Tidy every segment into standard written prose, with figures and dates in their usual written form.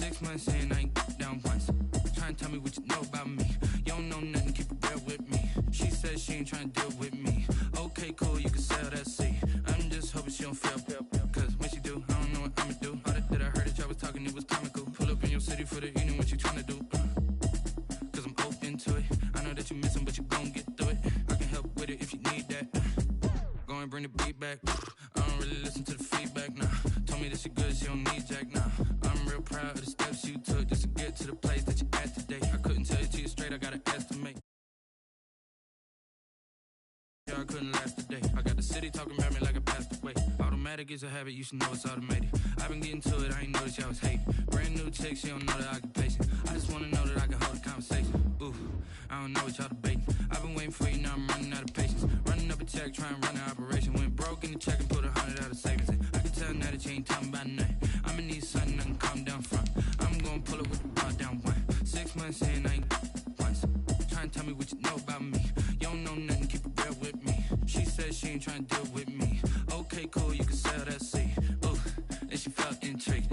6 months in, I ain't down once. Trying to tell me what you know about me. You don't know nothing, keep it real with me. She said she ain't trying to deal with me. Okay, cool, you can sell that seat. I'm just hoping she don't fail. Cause when she do, I don't know what I'ma do. All that I heard that y'all was talking, it was comical. Pull up in your city for the evening, what you trying to do? Cause I'm open to it. I know that you missing, but you gon' get through it. I can help with it if you need that. Go and bring the beat back. I don't really listen to the feedback, nah. Told me that she good, she don't need Jack, nah. I'm real proud of the steps you took just to get to the place that you at today. I couldn't tell it to you straight, I gotta estimate. I couldn't last a day. I got the city talking about me like I passed away. Automatic is a habit, you should know it's automated. I've been getting to it, I ain't noticed y'all was hating. Brand new chick, she don't know the occupation. I just wanna know that I can hold a conversation. Ooh, I don't know what y'all debating. I've been waiting for you, now I'm running out of patience. Running up a check, trying to run an operation. Went broke in the check and put 100 out of savings. I can tell now that you ain't talking about nothing. I'ma need something I can calm down front. I'm gonna pull up with the bar down one. 6 months in, I ain't once. Trying to tell me what you know about me. You don't know nothing, keep it real with me. She said she ain't trying to deal with me. Okay, cool, you can sell that seat. Ooh, and she felt intrigued.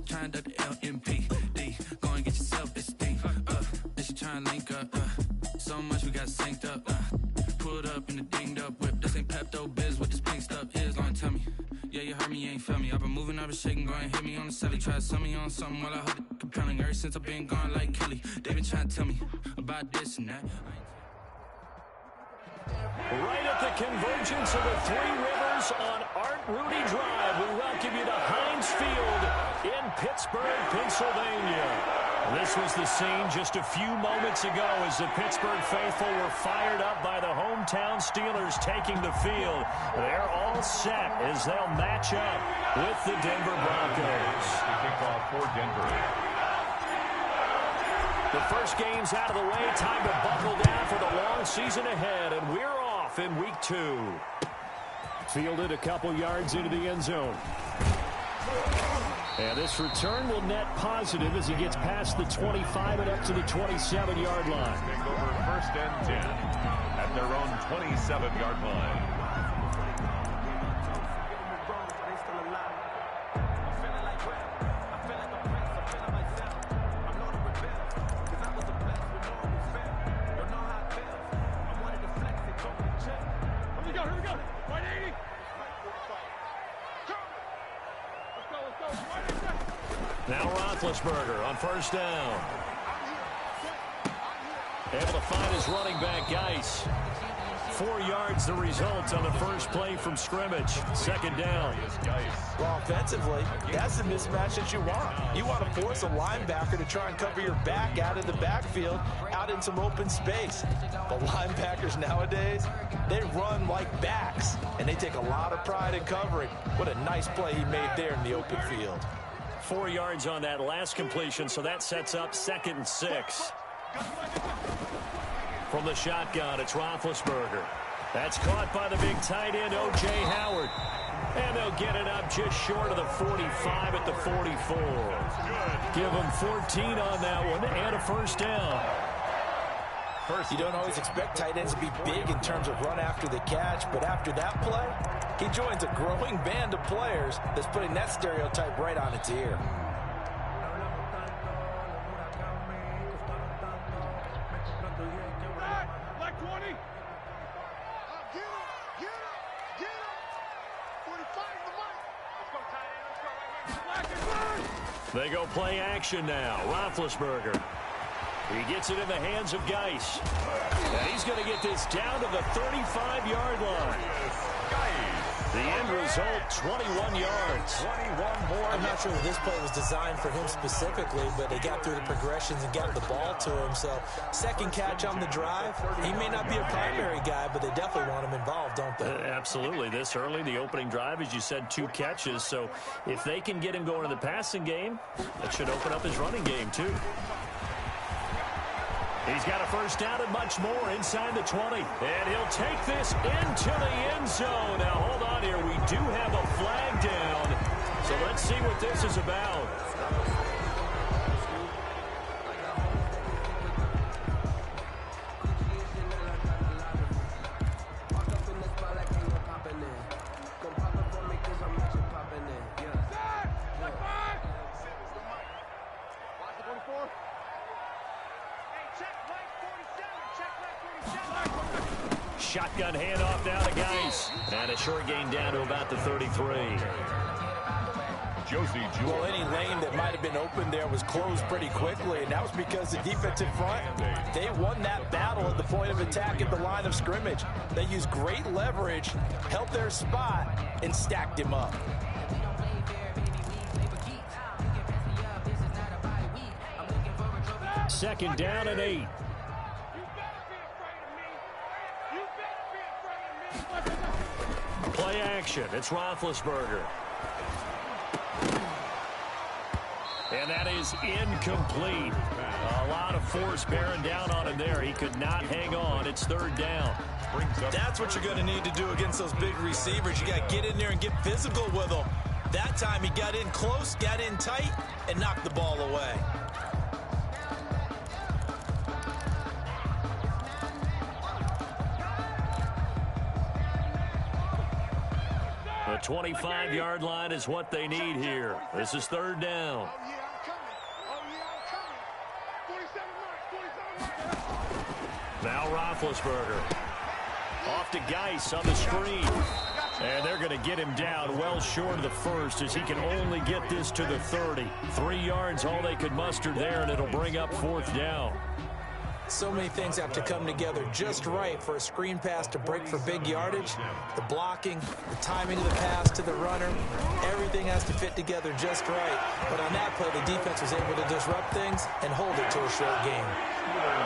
Trying to duck the LMPD. Go and get your self-esteem. And she trying to link up. So much we got synced up. Pulled up in the dinged up whip. This ain't Pepto-Biz, what this pink stuff is. Go and tell me. Yeah, you heard me, you ain't felt me. I've been moving, I've been shaking, go and hit me on the celly. Try to sell me on something while I hold it compelling. Ever since I've been gone like Kelly, they been trying to tell me about this and that. Right at the convergence of the Three Rivers on Art Rooney Drive, we welcome you to Heinz Field in Pittsburgh, Pennsylvania. This was the scene just a few moments ago as the Pittsburgh faithful were fired up by the hometown Steelers taking the field. They're all set as they'll match up with the Denver Broncos. Kickoff for Denver. The first game's out of the way. Time to buckle down for the long season ahead, and we're off in week 2. Fielded a couple yards into the end zone. And this return will net positive as he gets past the 25 and up to the 27-yard line. Take over 1st and 10 at their own 27-yard line. Now Roethlisberger on 1st down. Able to find his running back, Geis. 4 yards the result on the first play from scrimmage. 2nd down. Well, offensively, that's the mismatch that you want. You want to force a linebacker to try and cover your back out of the backfield, out in some open space. But linebackers nowadays, they run like backs, and they take a lot of pride in covering. What a nice play he made there in the open field. 4 yards on that last completion, so that sets up 2nd and 6. From the shotgun, it's Roethlisberger. That's caught by the big tight end, O.J. Howard. And they'll get it up just short of the 45 at the 44. Give them 14 on that one and a 1st down. You don't always expect tight ends to be big in terms of run after the catch, but after that play, he joins a growing band of players that's putting that stereotype right on its ear. They go play action now. Roethlisberger. He gets it in the hands of Geis. And he's going to get this down to the 35-yard line. The end result, 21 yards. 21 more. I'm not sure that this play was designed for him specifically, but they got through the progressions and got the ball to him. So, 2nd catch on the drive. He may not be a primary guy, but they definitely want him involved, don't they? Absolutely. This early, the opening drive, as you said, 2 catches. So, if they can get him going in the passing game, that should open up his running game, too. He's got a 1st down and much more inside the 20. And he'll take this into the end zone. Now, hold on here. We do have a flag down. So let's see what this is about. shotgun handoff now to Geis. And a short gain down to about the 33. Josie Jewell. Well, any lane that might have been open there was closed pretty quickly, and that was because the defensive front, they won that battle at the point of attack at the line of scrimmage. They used great leverage, held their spot, and stacked him up. Second down and 8. Play action. It's Roethlisberger. And that is incomplete. A lot of force bearing down on him there. He could not hang on. It's third down. That's what you're going to need to do against those big receivers. You got to get in there and get physical with them. That time he got in close, got in tight, and knocked the ball away. The 25-yard line is what they need here. This is third down. Now Roethlisberger. Off to Geis on the screen. And they're going to get him down well short of the first as he can only get this to the 30. 3 yards, all they could muster there, and it'll bring up fourth down. So many things have to come together just right for a screen pass to break for big yardage. The blocking, the timing of the pass to the runner, everything has to fit together just right. But on that play, the defense was able to disrupt things and hold it to a short game.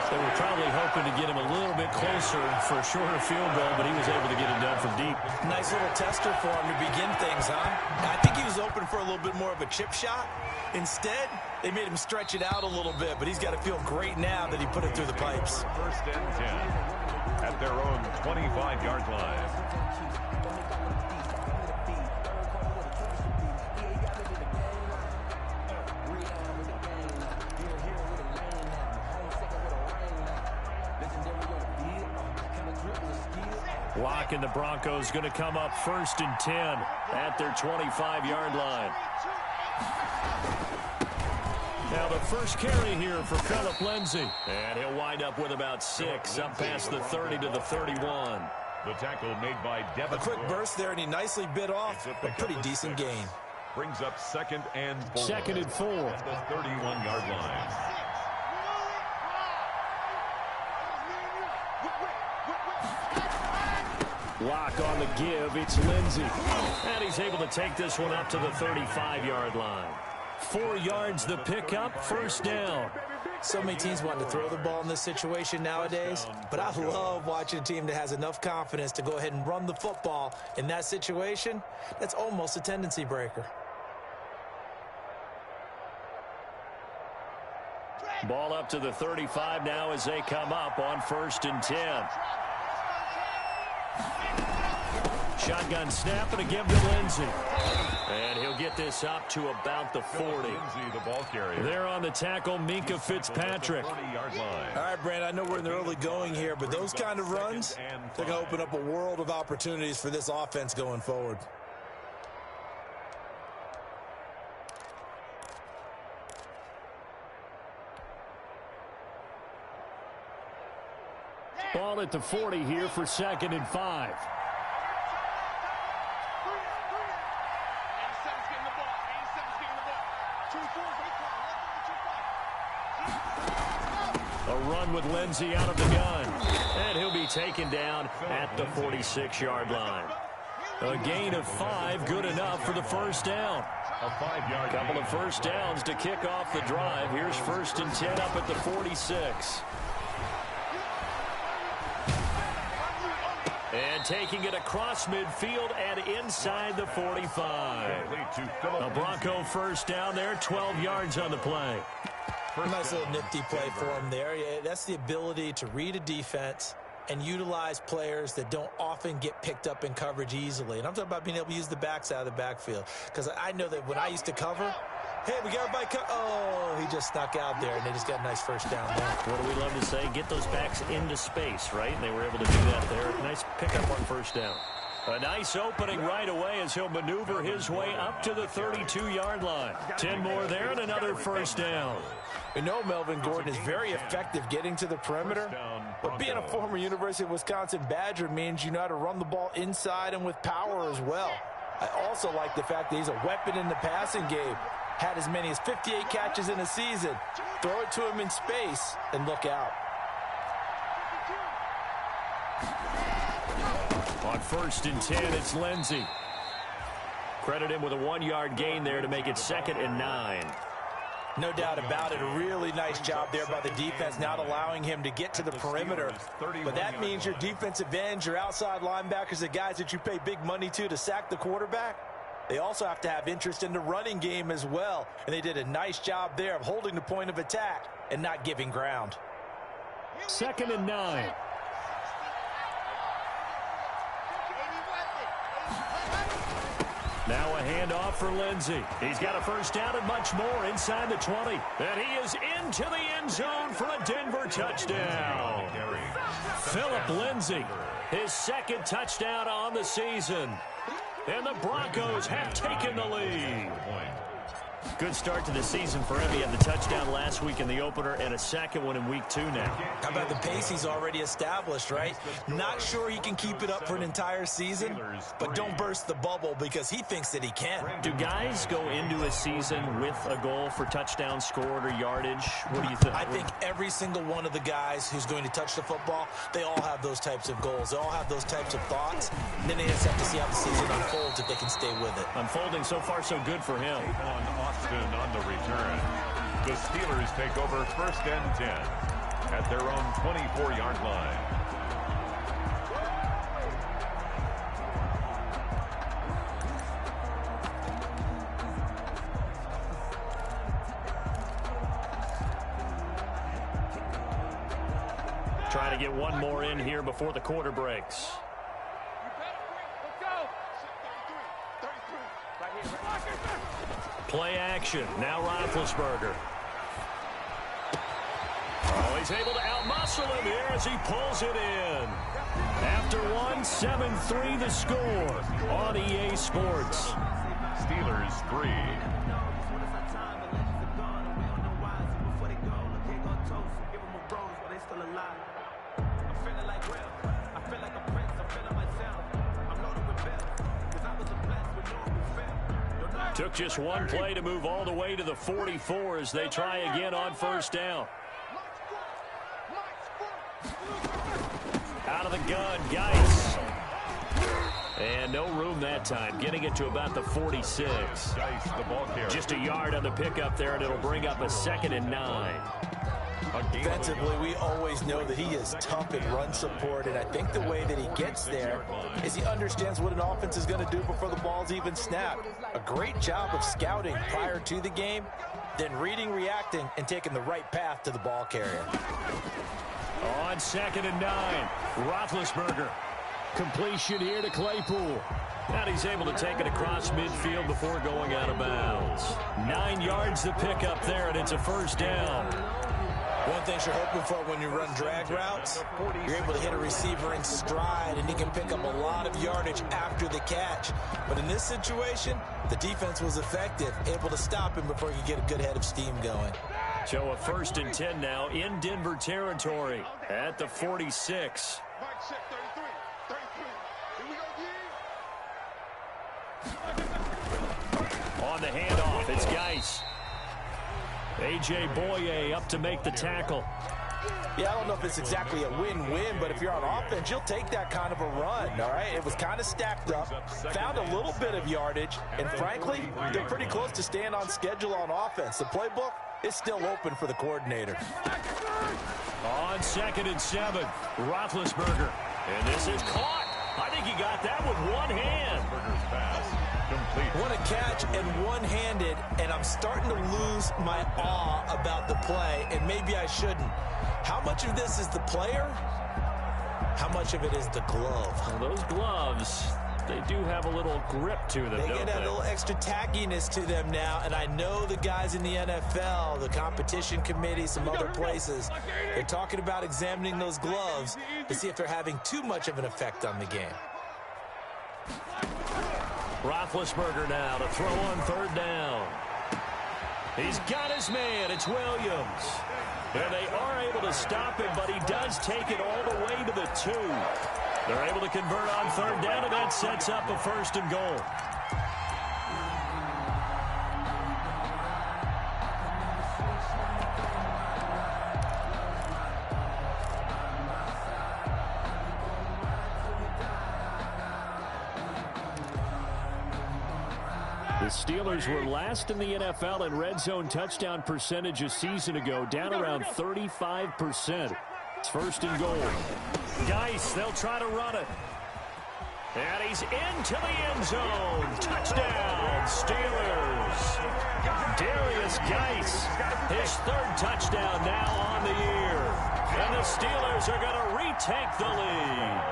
They were probably hoping to get him a little bit closer for a shorter field goal, but he was able to get it done from deep. Nice little tester for him to begin things, huh? I think he was open for a little bit more of a chip shot. Instead, they made him stretch it out a little bit, but he's got to feel great now that he put it through the pipes. First and 10 at their own 25-yard line. Lock and the Broncos going to come up first and 10 at their 25-yard line. Now the first carry here for Phillip Lindsay. And he'll wind up with about 6 up past the 30 to the 31. The tackle made by Devin. A quick burst there, and he nicely bit off a pretty decent gain. Brings up second and 4. Second and 4. At the 31-yard line. Lock on the give. It's Lindsay. And he's able to take this one up to the 35-yard line. 4 yards the pickup, first down. So many teams want to throw the ball in this situation nowadays, but I love watching a team that has enough confidence to go ahead and run the football in that situation. That's almost a tendency breaker. Ball up to the 35 now as they come up on first and 10. Shotgun snap and a give to Lindsay. And he'll get this up to about the 40. The ball carrier. There on the tackle, Minkah Fitzpatrick. All right, Brandon, I know we're in the early going here, but those kind of runs, they're going to open up a world of opportunities for this offense going forward. Ball at the 40 here for second and 5. A run with Lindsay out of the gun. And he'll be taken down at the 46-yard line. A gain of 5, good enough for the first down. A 5-yard Couple of first downs to kick off the drive. Here's first and 10 up at the 46. And taking it across midfield and inside the 45. A Bronco first down there, 12 yards on the play. Nice little nifty play for him there. Yeah, that's the ability to read a defense and utilize players that don't often get picked up in coverage easily. And I'm talking about being able to use the backside of the backfield. Because I know that when I used to cover, hey, we got everybody oh, he just snuck out there, and they just got a nice first down there. What do we love to say? Get those backs into space, right? And they were able to do that there. Nice pickup on first down. A nice opening right away as he'll maneuver his way up to the 32-yard line. 10 more there and another first down. We know Melvin Gordon is very effective getting to the perimeter, but being a former University of Wisconsin Badger means you know how to run the ball inside and with power as well. I also like the fact that he's a weapon in the passing game. Had as many as 58 catches in a season. Throw it to him in space and look out. On 1st and 10, it's Lindsey. Credit him with a 1-yard gain there to make it 2nd and 9. No doubt about it. A really nice job there by the defense, not allowing him to get to the perimeter. But that means your defensive ends, your outside linebackers, the guys that you pay big money to sack the quarterback, they also have to have interest in the running game as well. And they did a nice job there of holding the point of attack and not giving ground. 2nd and 9. Now a handoff for Lindsey. He's got a first down and much more inside the 20. And he is into the end zone for a Denver touchdown. Philip Lindsey, his 2nd touchdown on the season. And the Broncos have taken the lead. Good start to the season for him. He had the touchdown last week in the opener and a 2nd one in week 2 now. How about the pace he's already established, right? Not sure he can keep it up for an entire season, but don't burst the bubble because he thinks that he can. Do guys go into a season with a goal for touchdown scored or yardage? What do you think? I think every single one of the guys who's going to touch the football, they all have those types of goals. They all have those types of thoughts. And then they just have to see how the season unfolds if they can stay with it. Unfolding so far so good for him. On the return. The Steelers take over 1st and 10 at their own 24-yard line. Trying to get one more in here before the quarter breaks. Play action. Now Roethlisberger. Oh, he's able to outmuscle him here as he pulls it in. After one, 7-3 the score on EA Sports. Steelers 3. Took just one play to move all the way to the 44 as they try again on 1st down. Out of the gun, Geis. And no room that time, getting it to about the 46. Geis, the ball carrier. Just a yard on the pickup there, and it'll bring up a 2nd and 9. Defensively, we always know that he is tough in run support, and I think the way that he gets there is he understands what an offense is going to do before the ball's even snapped. A great job of scouting prior to the game, then reading, reacting, and taking the right path to the ball carrier. On 2nd and 9, Roethlisberger. Completion here to Claypool. And he's able to take it across midfield before going out of bounds. 9 yards to pick up there, and it's a first down. One thing you're hoping for when you run drag routes, you're able to hit a receiver in stride, and he can pick up a lot of yardage after the catch. But in this situation, the defense was effective, able to stop him before he could get a good head of steam going. So a 1st and 10 now in Denver territory at the 46. On the handoff, it's Geis. A.J. Boye up to make the tackle. Yeah, I don't know if it's exactly a win-win, but if you're on offense, you'll take that kind of a run, all right? It was kind of stacked up, found a little bit of yardage, and frankly, they're pretty close to staying on schedule on offense. The playbook is still open for the coordinator. On 2nd and 7, Roethlisberger. And this is caught. I think he got that with one hand. What a catch and one-handed, and I'm starting to lose my awe about the play, and maybe I shouldn't. How much of this is the player? How much of it is the glove? Well, those gloves, they do have a little grip to them, They don't get a little extra tackiness to them now, and I know the guys in the NFL, the competition committee, some other places, they're talking about examining those gloves to see if they're having too much of an effect on the game. Roethlisberger now to throw on third down. He's got his man. It's Williams. And they are able to stop him, but he does take it all the way to the 2. They're able to convert on third down, and that sets up a first and goal. The Steelers were last in the NFL in red zone touchdown percentage a season ago, down around 35%. It's first and goal. Geis, they'll try to run it. And he's into the end zone. Touchdown, Steelers. Darius Geis, his third touchdown now on the year. And the Steelers are going to retake the lead.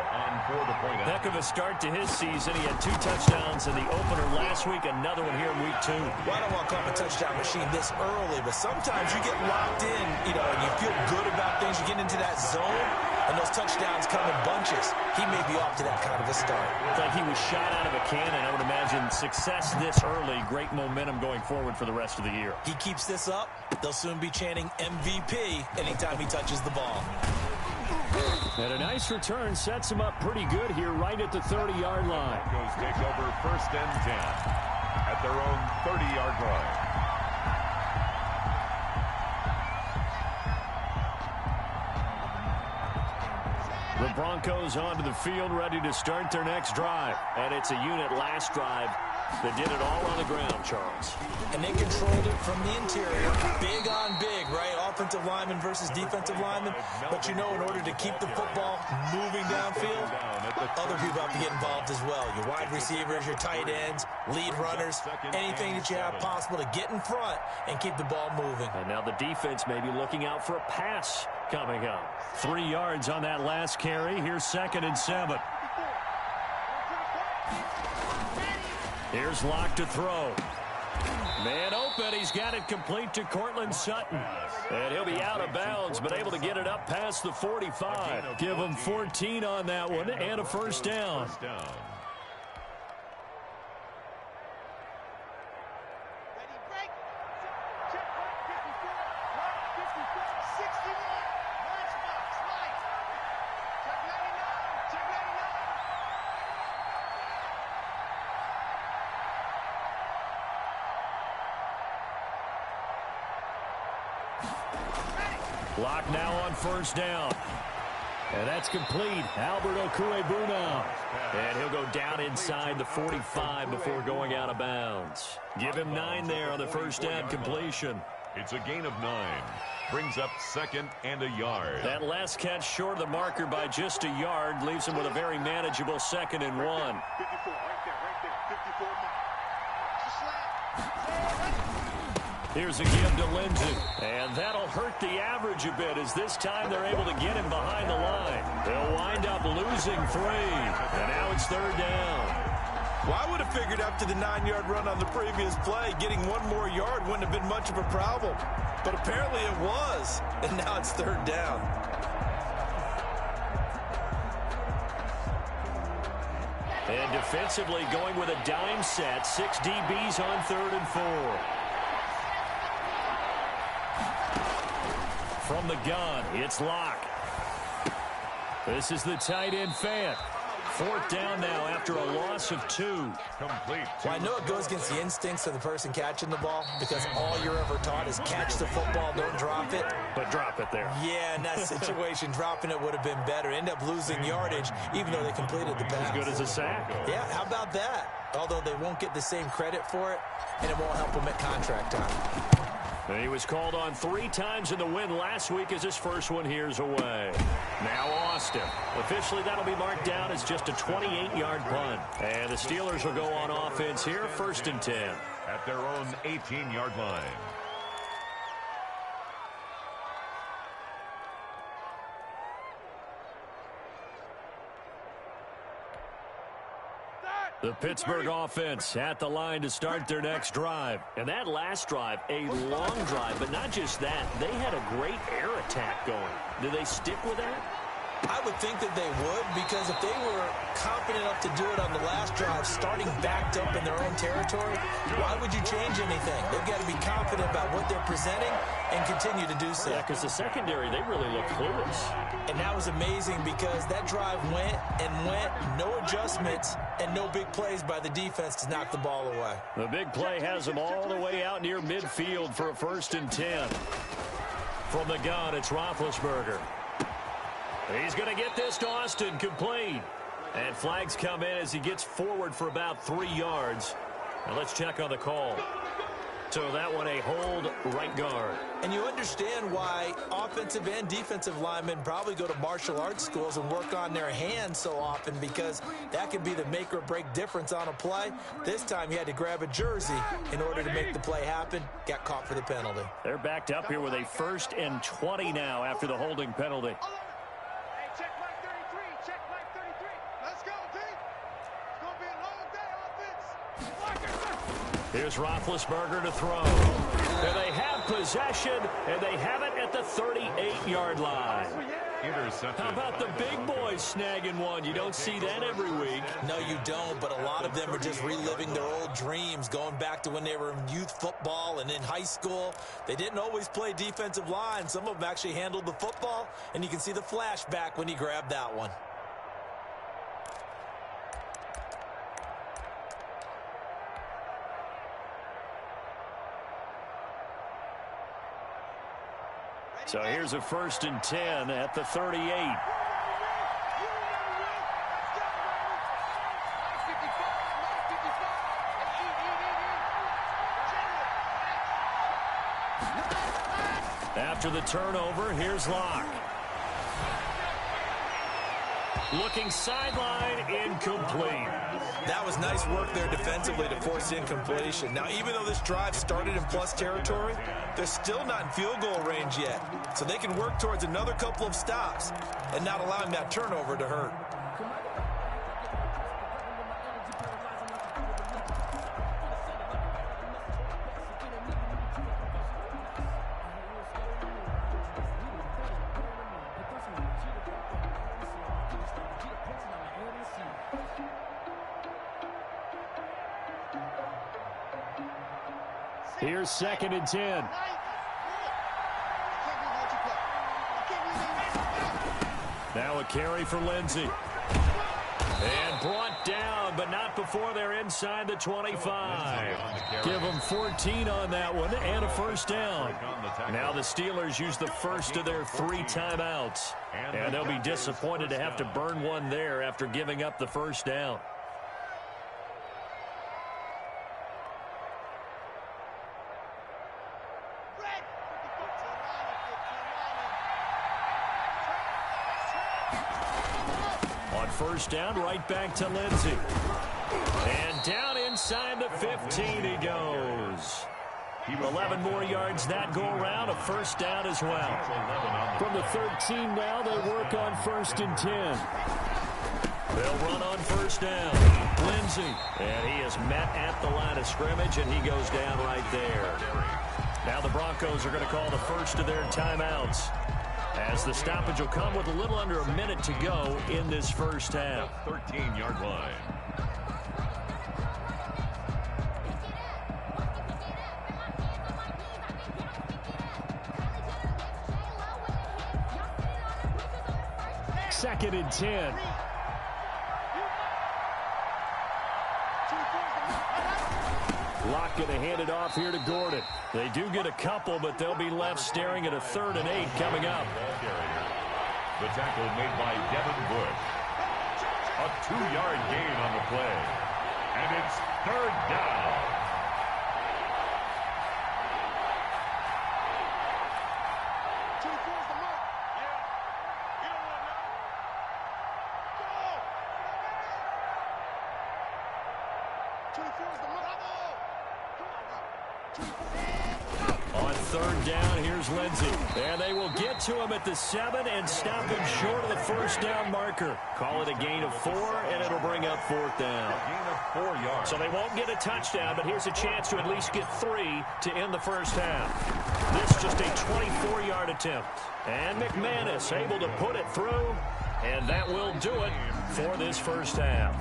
Heck of a start to his season. He had 2 touchdowns in the opener last week, another one here in week 2. Well, I don't want to call him a touchdown machine this early, but sometimes you get locked in, and you feel good about things. You get into that zone, and those touchdowns come in bunches. He may be off to that kind of a start. It's like he was shot out of a cannon. I would imagine success this early, great momentum going forward for the rest of the year. He keeps this up, they'll soon be chanting MVP anytime he touches the ball. And a nice return sets him up pretty good here right at the 30-yard line. Broncos take over first and 10 at their own 30-yard line. The Broncos onto the field, ready to start their next drive. And it's a unit last drive that did it all on the ground, Charles. And they controlled it from the interior. Big on big, right? Offensive lineman versus defensive lineman. But in order to keep the football moving downfield, other people have to get involved as well. Your wide receivers, your tight ends, lead runners, anything that you have possible to get in front and keep the ball moving. And now the defense may be looking out for a pass coming up. 3 yards on that last carry. Here's 2nd and 7. Here's Locke to throw. Man open. He's got it complete to Cortland Sutton. And he'll be out of bounds, but able to get it up past the 45. Give him 14 on that one and a first down. Locke now on first down. And that's complete. Albert Okwuegbunam. And he'll go down inside the 45 before going out of bounds. Give him 9 there on the first down completion. It's a gain of 9. Brings up 2nd and a yard. That last catch short of the marker by just a yard leaves him with a very manageable 2nd and 1. 54, right there, 54. Here's a give to Lindsey. And that'll hurt the average a bit as this time they're able to get him behind the line. They'll wind up losing 3. And now it's 3rd down. Well, I would have figured after the 9-yard run on the previous play, getting 1 more yard wouldn't have been much of a problem. But apparently it was. And now it's 3rd down. And defensively going with a dime set. 6 DBs on 3rd and 4. From the gun, it's Locke. This is the tight end Fant. 4th down now after a loss of 2. Complete. Well, I know it goes against the instincts of the person catching the ball because all you're ever taught is catch the football, don't drop it. But drop it there. Yeah, in that situation, dropping it would have been better. End up losing yardage, even though they completed the pass. As good as a sack. Yeah, how about that? Although they won't get the same credit for it, and it won't help them at contract time. And he was called on 3 times in the win last week as his first one here's away. Now Austin. Officially, that'll be marked down as just a 28-yard punt. And the Steelers will go on offense here, 1st and 10. At their own 18-yard line. The Pittsburgh offense at the line to start their next drive. And that last drive, a long drive, but not just that. They had a great air attack going. Do they stick with that? I would think that they would, because if they were confident enough to do it on the last drive, starting backed up in their own territory, why would you change anything? They've got to be confident about what they're presenting and continue to do so. Yeah, because the secondary, they really look clueless. And that was amazing because that drive went and went, no adjustments, and no big plays by the defense to knock the ball away. The big play has them all the way out near midfield for a 1st and 10. From the gun, it's Roethlisberger. He's going to get this to Austin, complete. And flags come in as he gets forward for about 3 yards. Now let's check on the call. So that one a hold right guard. And you understand why offensive and defensive linemen probably go to martial arts schools and work on their hands so often, because that can be the make or break difference on a play. This time he had to grab a jersey in order to make the play happen. Got caught for the penalty. They're backed up here with a 1st and 20 now after the holding penalty. Check Mike 33. Check Mike 33. Let's go, D. It's going to be a long day, offense. Here's Roethlisberger to throw. And they have possession, and they have it at the 38-yard line. Intercepted. How about the big boys snagging one? You don't see that every week. No, you don't, but a lot of them are just reliving their old dreams, going back to when they were in youth football and in high school. They didn't always play defensive line. Some of them actually handled the football, and you can see the flashback when he grabbed that one. So here's a 1st and 10 at the 38. After the turnover, here's Locke. Looking sideline, incomplete. That was nice work there defensively to force incompletion. Now, even though this drive started in plus territory, they're still not in field goal range yet. So they can work towards another couple of stops and not allowing that turnover to hurt. Here's 2nd and 10. Now a carry for Lindsey. And brought down, but not before they're inside the 25. Give them 14 on that one and a 1st down. Now the Steelers use the first of their 3 timeouts. And they'll be disappointed to have to burn one there after giving up the 1st down. On 1st down, right back to Lindsey. And down inside the 15 he goes. 11 more yards that go around, a 1st down as well. From the 13 now, they work on 1st and 10. They'll run on 1st down. Lindsey. And he is met at the line of scrimmage, and he goes down right there. Now the Broncos are going to call the first of their timeouts, as the stoppage will come with a little under a minute to go in this 1st half. 13-yard line. Second and 10. Locke going to hand it off here to Gordon. They do get a couple, but they'll be left staring at a 3rd and 8 coming up. The tackle made by Devin Bush. A 2-yard gain on the play. And it's 3rd down. On 3rd down, here's Lindsey. And they will get to him at the 7 and stop him short of the 1st down marker. Call it a gain of 4, and it'll bring up 4th down. Gain of 4 yards. So they won't get a touchdown, but here's a chance to at least get 3 to end the 1st half. This just a 24-yard attempt. And McManus able to put it through. And that will do it for this first half.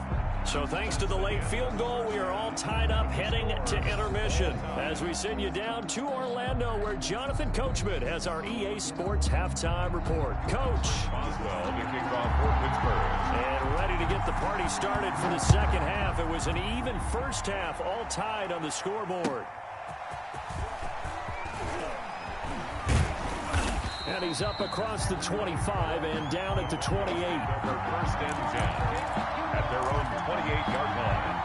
So thanks to the late field goal, we are all tied up heading to intermission as we send you down to Orlando where Jonathan Coachman has our EA Sports Halftime Report. Coach. Boswell to kick off for Pittsburgh. And ready to get the party started for the second half. It was an even first half, all tied on the scoreboard. And he's up across the 25 and down at the 28. Their first and 10 at their own 28-yard line.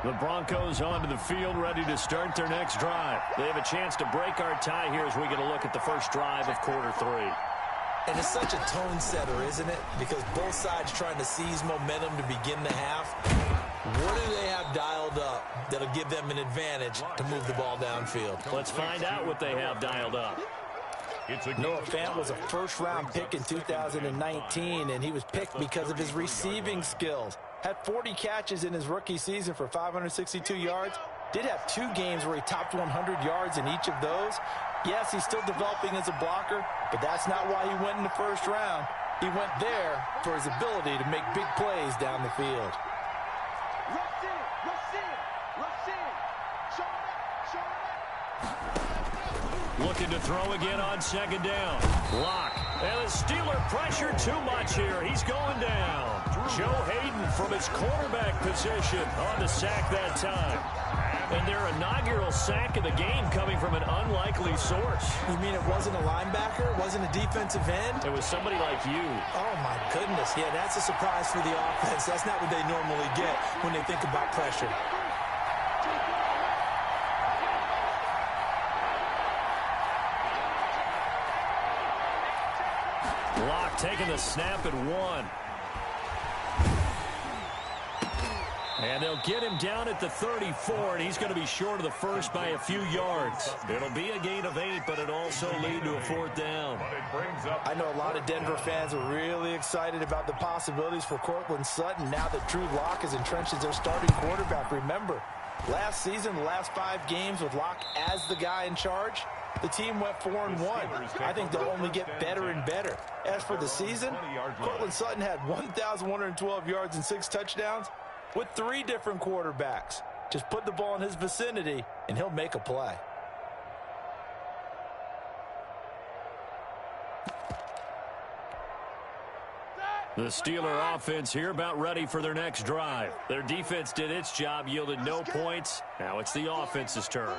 The Broncos onto the field, ready to start their next drive. They have a chance to break our tie here as we get a look at the first drive of quarter 3. And it's such a tone setter, isn't it? Because both sides trying to seize momentum to begin the half. What do they have dialed up that'll give them an advantage to move the ball downfield? Let's find out what they have dialed up. Noah Fant was a first-round pick in 2019, and he was picked because of his receiving skills. Had 40 catches in his rookie season for 562 yards. Did have 2 games where he topped 100 yards in each of those. Yes, he's still developing as a blocker, but that's not why he went in the first round. He went there for his ability to make big plays down the field. Looking to throw again on second down. Lock. And the Steeler pressure too much here. He's going down. Joe Hayden from his quarterback position on the sack that time. And their inaugural sack of the game coming from an unlikely source. You mean it wasn't a linebacker? It wasn't a defensive end? It was somebody like you. Oh, my goodness. Yeah, that's a surprise for the offense. That's not what they normally get when they think about pressure. Lock taking the snap at 1. And they'll get him down at the 34, and he's going to be short of the first by a few yards. It'll be a gain of 8, but it'll also lead to a 4th down. I know a lot of Denver fans are really excited about the possibilities for Courtland Sutton now that Drew Lock is entrenched as their starting quarterback. Remember, last season, the last 5 games with Lock as the guy in charge, the team went 4-1. I think they'll only get better and better. As for the season, Courtland Sutton had 1,112 yards and 6 touchdowns with 3 different quarterbacks. Just put the ball in his vicinity, and he'll make a play. The Steeler offense here about ready for their next drive. Their defense did its job, yielded no points. Now it's the offense's turn.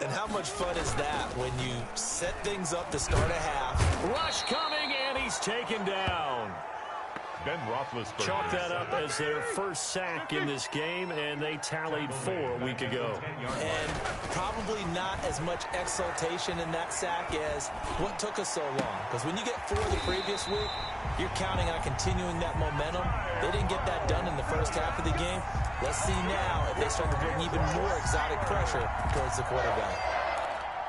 And how much fun is that when you set things up to start a half? Rush coming, and he's taken down. Ben Roethlisberger. Chalk that up as their first sack in this game, and they tallied 4 a week ago. And probably not as much exultation in that sack as what took us so long. Because when you get 4 the previous week, you're counting on continuing that momentum. They didn't get that done in the first half of the game. Let's see now if they start to bring even more exotic pressure towards the quarterback.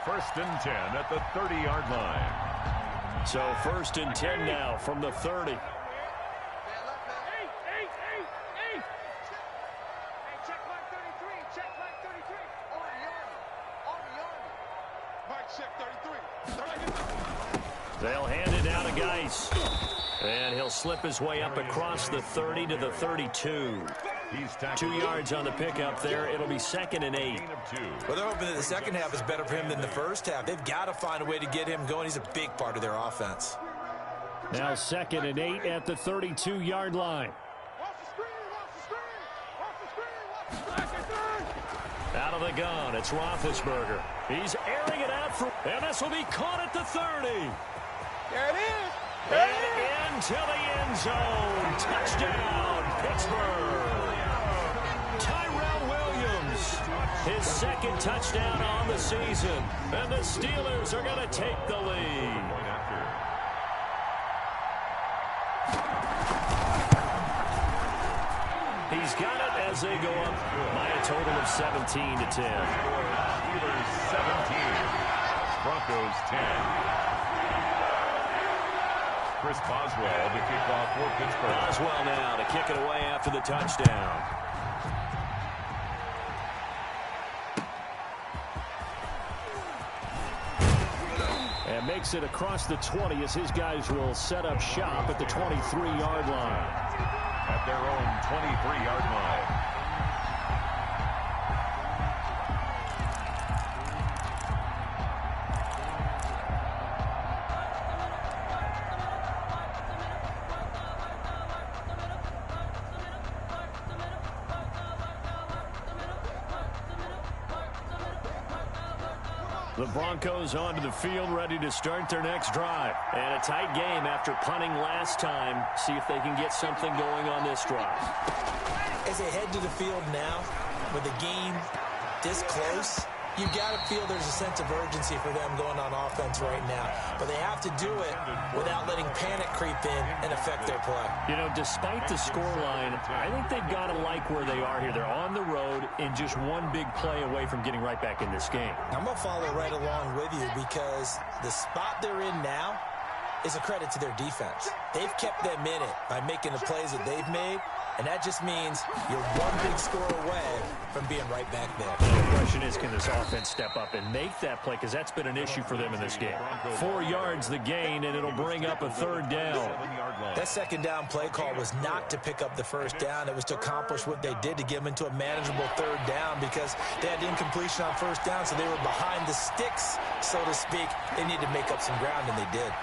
1st and 10 at the 30-yard line. So 1st and 10 now from the 30. They'll hand it down to Geis. And he'll slip his way up across the 30 to the 32. 2 yards on the pickup there. It'll be 2nd and 8. Well, they're hoping that the second half is better for him than the first half. They've got to find a way to get him going. He's a big part of their offense. Now 2nd and 8 at the 32-yard line. Out of the gun, it's Roethlisberger. He's airing it out, and this will be caught at the 30. There it is. And into the end zone. Touchdown, Pittsburgh. Tyrell Williams, his 2nd touchdown on the season. And the Steelers are going to take the lead. He's got it as they go up by a total of 17 to 10. Steelers 17, Broncos 10. Chris Boswell to kick off for Pittsburgh. Boswell now to kick it away after the touchdown. And makes it across the 20 as his guys will set up shop at the 23-yard line. At their own 23-yard line. The Broncos onto the field, ready to start their next drive. And a tight game after punting last time. See if they can get something going on this drive. As they head to the field now, with the game this close, you've got to feel there's a sense of urgency for them going on offense right now. But they have to do it without letting panic creep in and affect their play. You know, despite the scoreline, I think they've got to like where they are here. They're on the road and just one big play away from getting right back in this game. I'm going to follow right along with you because the spot they're in now is a credit to their defense. They've kept them in it by making the plays that they've made, and that just means you're one big score away from being right back there. The question is, can this offense step up and make that play? Because that's been an issue for them in this game. 4 yards the gain, and it'll bring up a third down. That second down play call was not to pick up the first down. It was to accomplish what they did, to get them into a manageable third down, because they had incompletion on first down, so they were behind the sticks, so to speak. They needed to make up some ground, and they did.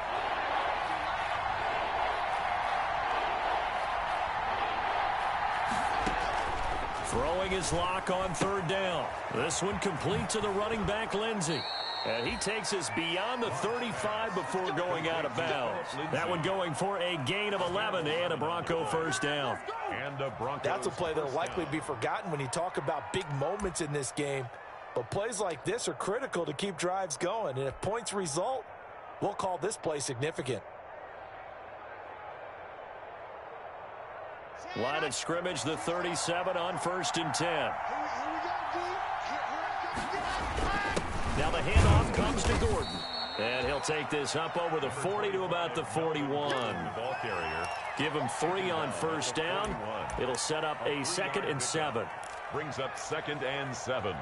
Throwing his lock on third down. This one complete to the running back, Lindsey. And he takes us beyond the 35 before going out of bounds. That one going for a gain of 11 and a Bronco first down. And the Broncos. That's a play that'll likely be forgotten when you talk about big moments in this game. But plays like this are critical to keep drives going. And if points result, we'll call this play significant. Line of scrimmage, the 37 on 1st and 10. Now the handoff comes to Gordon. And he'll take this up over the 40 to about the 41. Ball carrier. Give him 3 on first down. It'll set up a 2nd and 7. Brings up 2nd and 7.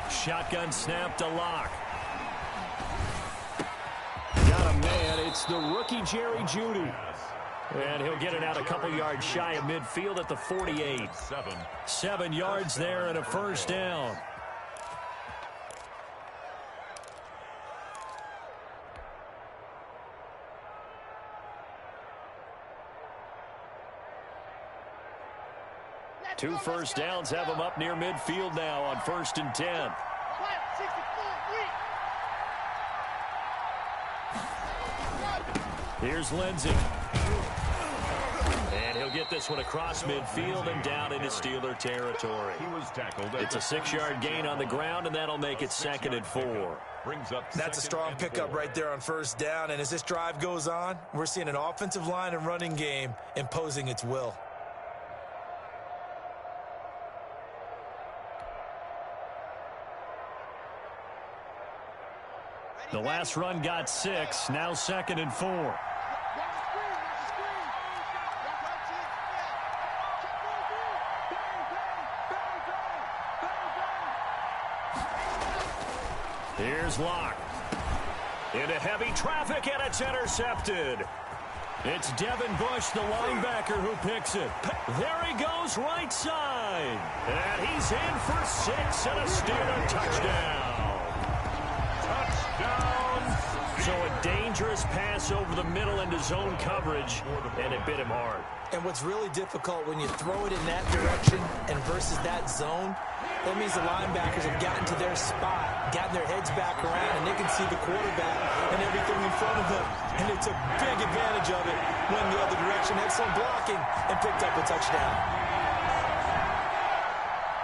Shotgun snap to Locke. Got a man. It's the rookie Jerry Jeudy. And he'll get it out a couple yards shy of midfield at the 48. 7 yards there and a first down. Two first downs have him up near midfield now on 1st and 10. Here's Lindsey. And he'll get this one across midfield and down into Steeler territory. He was tackled. It's a 6-yard gain on the ground, and that'll make it 2nd and 4. Brings up. That's a strong pickup right there on first down. And as this drive goes on, we're seeing an offensive line and running game imposing its will. The last run got 6, now 2nd and 4. Here's Locke. Into heavy traffic, and it's intercepted. It's Devin Bush, the linebacker, who picks it. There he goes, right side. And he's in for 6 and a Steeler touchdown. So a dangerous pass over the middle into zone coverage, and it bit him hard. And what's really difficult when you throw it in that direction and versus that zone, that means the linebackers have gotten to their spot, gotten their heads back around, and they can see the quarterback and everything in front of them. And they took big advantage of it, went the other direction, had some blocking, and picked up a touchdown.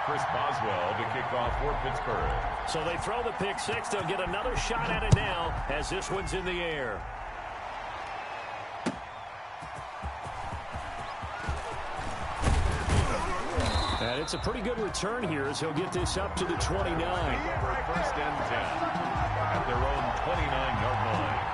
Chris Boswell to kick off for Pittsburgh. So they throw the pick 6. They'll get another shot at it now as this one's in the air. And it's a pretty good return here as he'll get this up to the 29. For 1st and 10 at their own 29-yard line.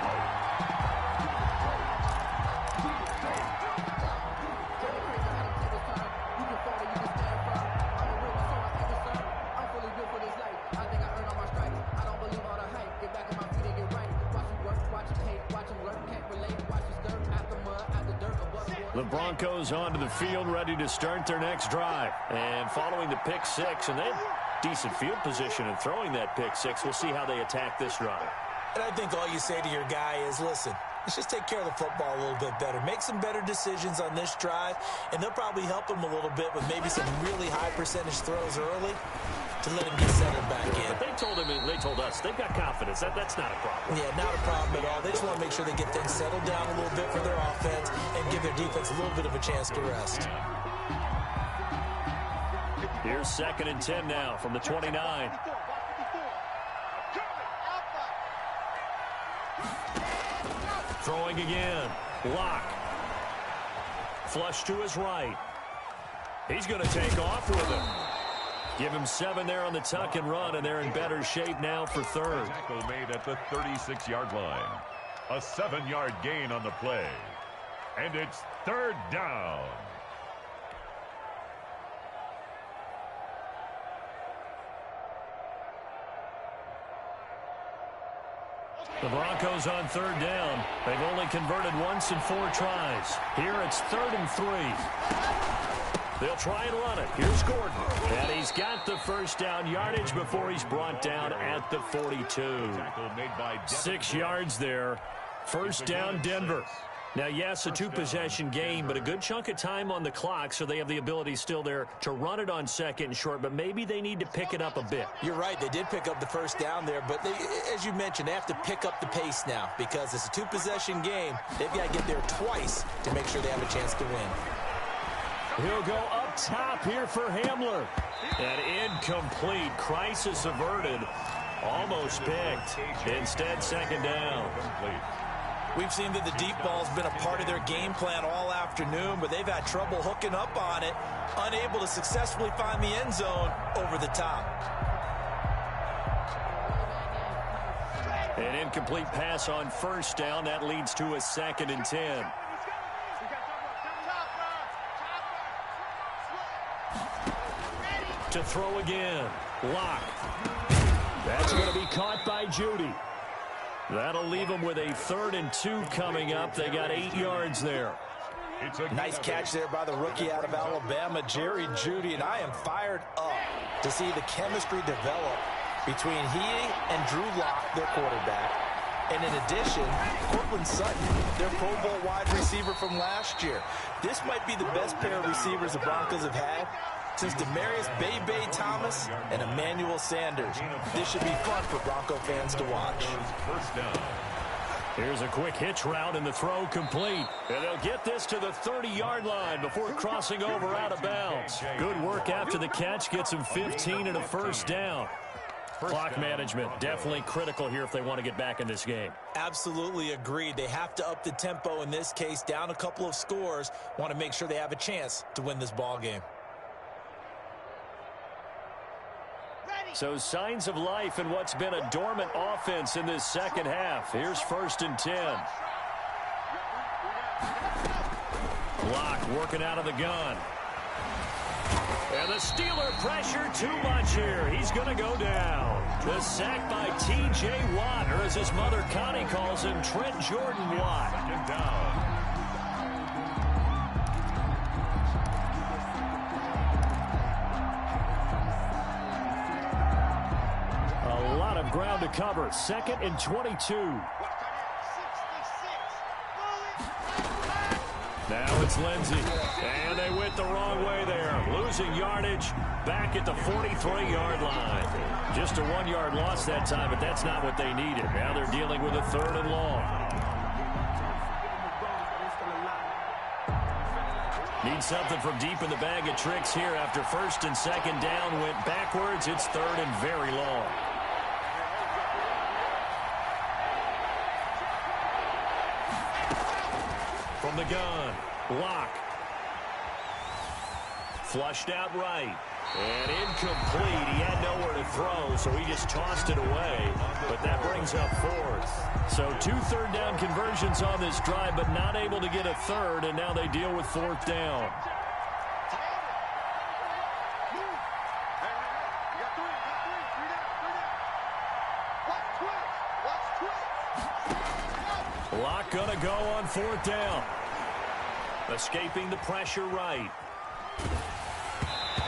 The Broncos onto the field, ready to start their next drive. And following the pick six, and they have decent field position in throwing that pick six. We'll see how they attack this drive. And I think all you say to your guy is, listen, let's just take care of the football a little bit better. Make some better decisions on this drive, and they'll probably help him a little bit with maybe some really high percentage throws early to let him get settled back in. But they told us they've got confidence. That's not a problem. Yeah, not a problem at all. They just want to make sure they get things settled down a little bit for their offense and give their defense a little bit of a chance to rest. Here's 2nd and 10 now from the 29. Throwing again. Lock. Flush to his right. He's going to take off with him. Give him 7 there on the tuck and run, and they're in better shape now for third. Tackle made at the 36-yard line. A 7-yard gain on the play. And it's 3rd down. The Broncos on 3rd down. They've only converted once in 4 tries. Here it's 3rd and 3. They'll try and run it. Here's Gordon. And he's got the first down yardage before he's brought down at the 42. 6 yards there. First down, Denver. Now, yes, a 2-possession game, but a good chunk of time on the clock, so they have the ability still there to run it on 2nd and short, but maybe they need to pick it up a bit. You're right. They did pick up the first down there, but they, as you mentioned, they have to pick up the pace now because it's a 2-possession game. They've got to get there twice to make sure they have a chance to win. He'll go up top here for Hamler. And incomplete. Crisis averted. Almost picked. Instead, 2nd down. We've seen that the deep ball's been a part of their game plan all afternoon, but they've had trouble hooking up on it, unable to successfully find the end zone over the top. An incomplete pass on first down. That leads to a 2nd and 10. To throw again. Lock. That's going to be caught by Judy. That'll leave them with a 3rd and 2 coming up. They got 8 yards there. Nice catch there by the rookie out of Alabama, Jerry Judy, and I am fired up to see the chemistry develop between he and Drew Lock, their quarterback. And in addition, Courtland Sutton, their Pro Bowl wide receiver from last year. This might be the best pair of receivers the Broncos have had since Demaryius Bebe Thomas and Emmanuel Sanders. This should be fun for Bronco fans to watch. Here's a quick hitch route and the throw complete. And they'll get this to the 30-yard line before crossing over out of bounds. Good work after the catch. Gets him 15 and a first down. Clock management definitely critical here if they want to get back in this game. Absolutely agreed. They have to up the tempo in this case, down a couple of scores. Want to make sure they have a chance to win this ball game. So signs of life in what's been a dormant offense in this second half. Here's 1st and 10. Lock working out of the gun. And the Steeler pressure too much here. He's going to go down. The sack by T.J. Watt, or as his mother Connie calls him, Trent Jordan Watt. 2nd down. Ground to cover. 2nd and 22. Now it's Lindsey. And they went the wrong way there. Losing yardage back at the 43-yard line. Just a 1-yard loss that time, but that's not what they needed. Now they're dealing with a 3rd and long. Need something from deep in the bag of tricks here after 1st and 2nd down went backwards. It's 3rd and very long. From the gun, Lock. Flushed out right. And incomplete. He had nowhere to throw, so he just tossed it away. But that brings up 4th. So 2 3rd down conversions on this drive, but not able to get a 3rd, and now they deal with 4th down. Lock gonna go on 4th down. Escaping the pressure right.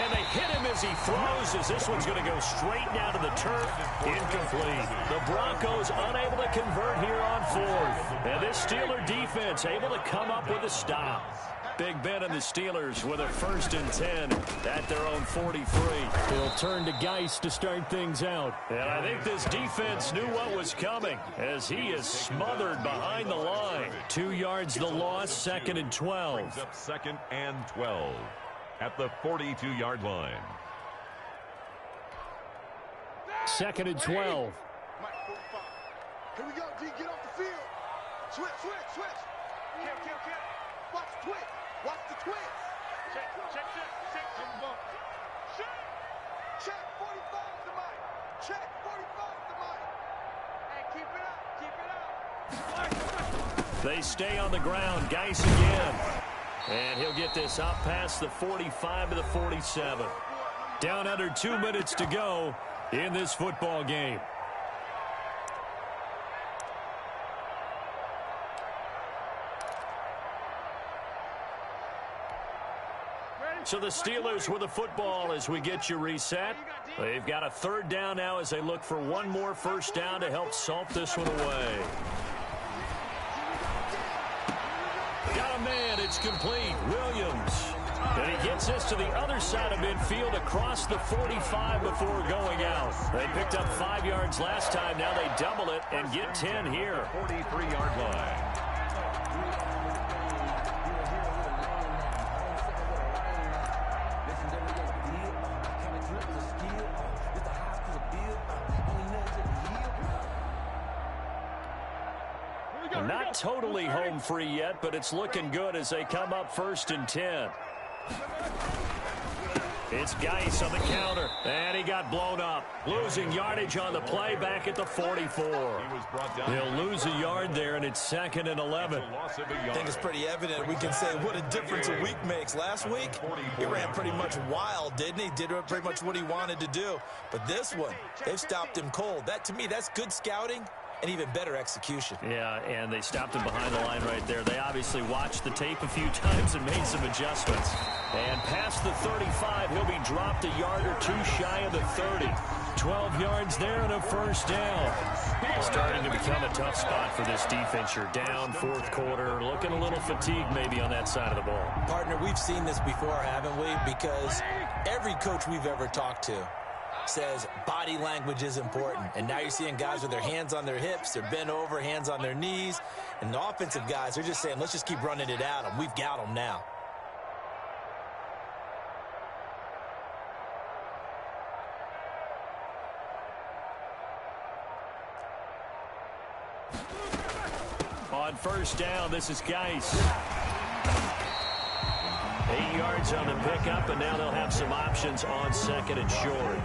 And they hit him as he throws, as this one's going to go straight down to the turf. Incomplete. The Broncos unable to convert here on fourth. And this Steeler defense able to come up with a stop. Big Ben and the Steelers with a 1st and 10 at their own 43. He'll turn to Geis to start things out. And I think this defense knew what was coming as he is smothered behind the line. 2 yards the loss, 2nd and 12. Brings up 2nd and 12 at the 42-yard line. 2nd and 12. Mike, 45. Here we go, D. Get off the field. Switch. Kill. Watch the twist. Watch the twist. Check. Check 45 to Mike. Check 45 to Mike. Hey, keep it up. They stay on the ground. Geis again. And he'll get this up past the 45 to the 47. Down under 2 minutes to go in this football game. So the Steelers with the football as we get you reset. They've got a 3rd down now as they look for one more 1st down to help salt this one away. Got a man, it's complete. Williams. And he gets this to the other side of midfield across the 45 before going out. They picked up 5 yards last time. Now they double it and get 10 here. 43-yard line. Not totally home free yet, but it's looking good as they come up 1st and 10. It's Geis on the counter, and he got blown up. Losing yardage on the play back at the 44. He'll lose a yard there, and it's 2nd and 11. I think it's pretty evident. We can say what a difference a week makes. Last week, he ran pretty much wild, didn't he? Did pretty much what he wanted to do. But this one, they've stopped him cold. That, to me, that's good scouting and even better execution. Yeah, and they stopped him behind the line right there. They obviously watched the tape a few times and made some adjustments. And past the 35, he'll be dropped a yard or 2 shy of the 30. 12 yards there and a 1st down. Starting to become a tough spot for this defense. You're down 4th quarter, looking a little fatigued maybe on that side of the ball. Partner, we've seen this before, haven't we? Because every coach we've ever talked to says body language is important. And now you're seeing guys with their hands on their hips, they're bent over, hands on their knees. And the offensive guys are just saying, let's just keep running it at them. We've got them now. On 1st down, this is Geis. 8 yards on the pickup, and now they'll have some options on 2nd and short.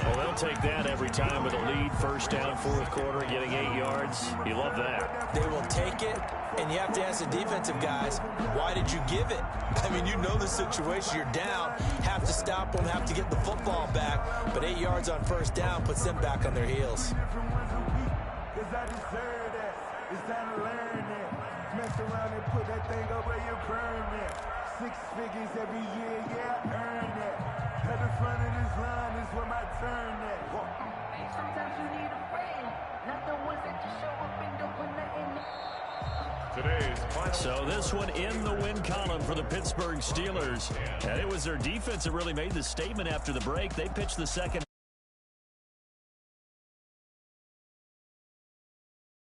Well, they'll take that every time with a lead. 1st down, 4th quarter, getting 8 yards. You love that. They will take it, and you have to ask the defensive guys, why did you give it? I mean, you know the situation. You're down, have to stop them, have to get the football back. But 8 yards on 1st down puts them back on their heels. It's time to learn that. Mess around and put that thing over your permit. 6 figures every year, yeah, earn that. At the front of this line is where my turn at. Sometimes you need a friend, not the ones that just show up and don't put nothing in. Today's final. So this one in the win column for the Pittsburgh Steelers. And it was their defense that really made the statement after the break. They pitched the second